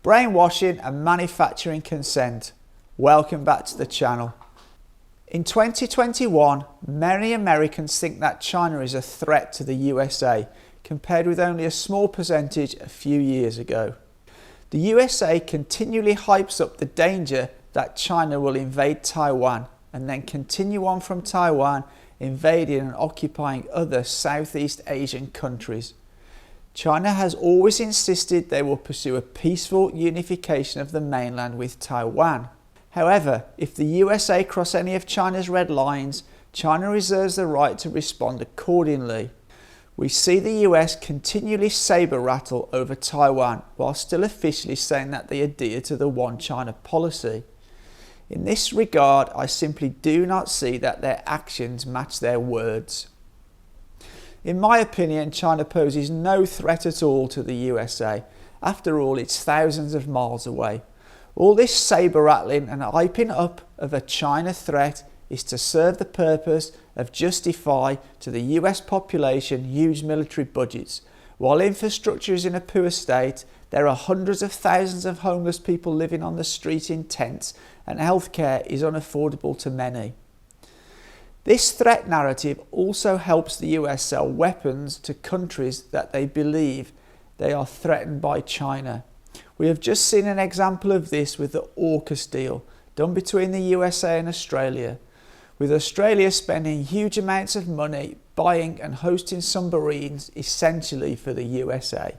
Brainwashing and Manufacturing Consent. Welcome back to the channel. In 2021, many Americans think that China is a threat to the USA, compared with only a small percentage a few years ago. The USA continually hypes up the danger that China will invade Taiwan and then continue on from Taiwan, invading and occupying other Southeast Asian countries. China has always insisted they will pursue a peaceful unification of the mainland with Taiwan. However, if the USA cross any of China's red lines, China reserves the right to respond accordingly. We see the US continually saber rattle over Taiwan while still officially saying that they adhere to the One China policy. In this regard, I simply do not see that their actions match their words. In my opinion, China poses no threat at all to the USA. After all, it's thousands of miles away. All this saber rattling and hyping up of a China threat is to serve the purpose of justify to the US population huge military budgets. While infrastructure is in a poor state, there are hundreds of thousands of homeless people living on the street in tents, and healthcare is unaffordable to many. This threat narrative also helps the US sell weapons to countries that they believe they are threatened by China. We have just seen an example of this with the AUKUS deal done between the USA and Australia, with Australia spending huge amounts of money buying and hosting submarines essentially for the USA.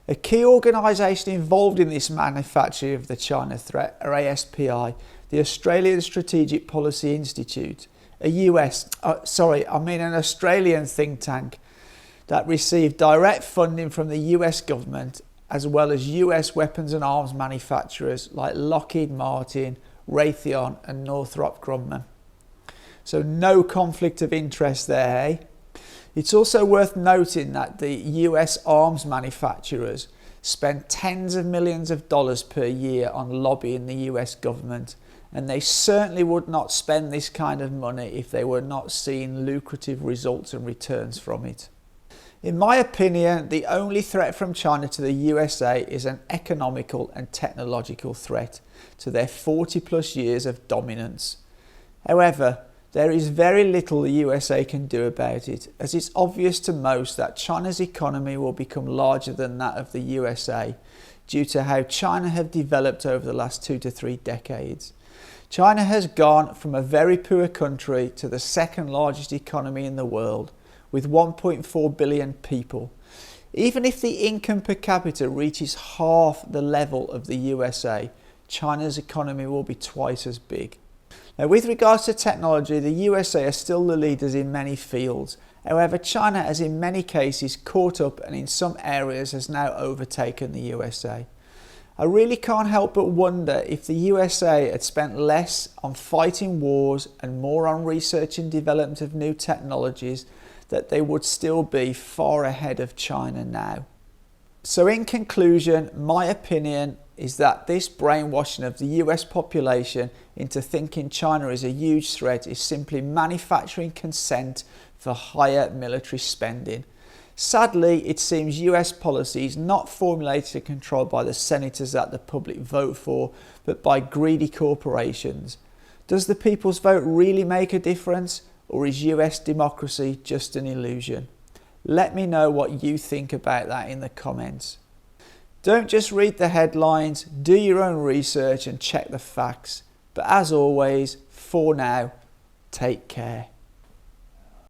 A key organisation involved in this manufacture of the China threat are ASPI, the Australian Strategic Policy Institute, an Australian think tank that received direct funding from the US government, as well as US weapons and arms manufacturers like Lockheed Martin, Raytheon and Northrop Grumman. So no conflict of interest there, eh? It's also worth noting that the US arms manufacturers spend tens of millions of dollars per year on lobbying the US government, and they certainly would not spend this kind of money if they were not seeing lucrative results and returns from it. In my opinion, the only threat from China to the USA is an economical and technological threat to their 40 plus years of dominance. However, there is very little the USA can do about it, as it's obvious to most that China's economy will become larger than that of the USA due to how China have developed over the last 2 to 3 decades. China has gone from a very poor country to the second largest economy in the world, with 1.4 billion people. Even if the income per capita reaches half the level of the USA, China's economy will be twice as big. Now, with regards to technology, the USA are still the leaders in many fields. However, China has in many cases caught up and in some areas has now overtaken the USA. I really can't help but wonder if the USA had spent less on fighting wars and more on research and development of new technologies, that they would still be far ahead of China now. So in conclusion, my opinion is that this brainwashing of the US population into thinking China is a huge threat is simply manufacturing consent for higher military spending. Sadly, it seems US policy is not formulated and controlled by the senators that the public vote for, but by greedy corporations. Does the people's vote really make a difference, or is US democracy just an illusion? Let me know what you think about that in the comments. Don't just read the headlines, do your own research and check the facts. But as always, for now, take care.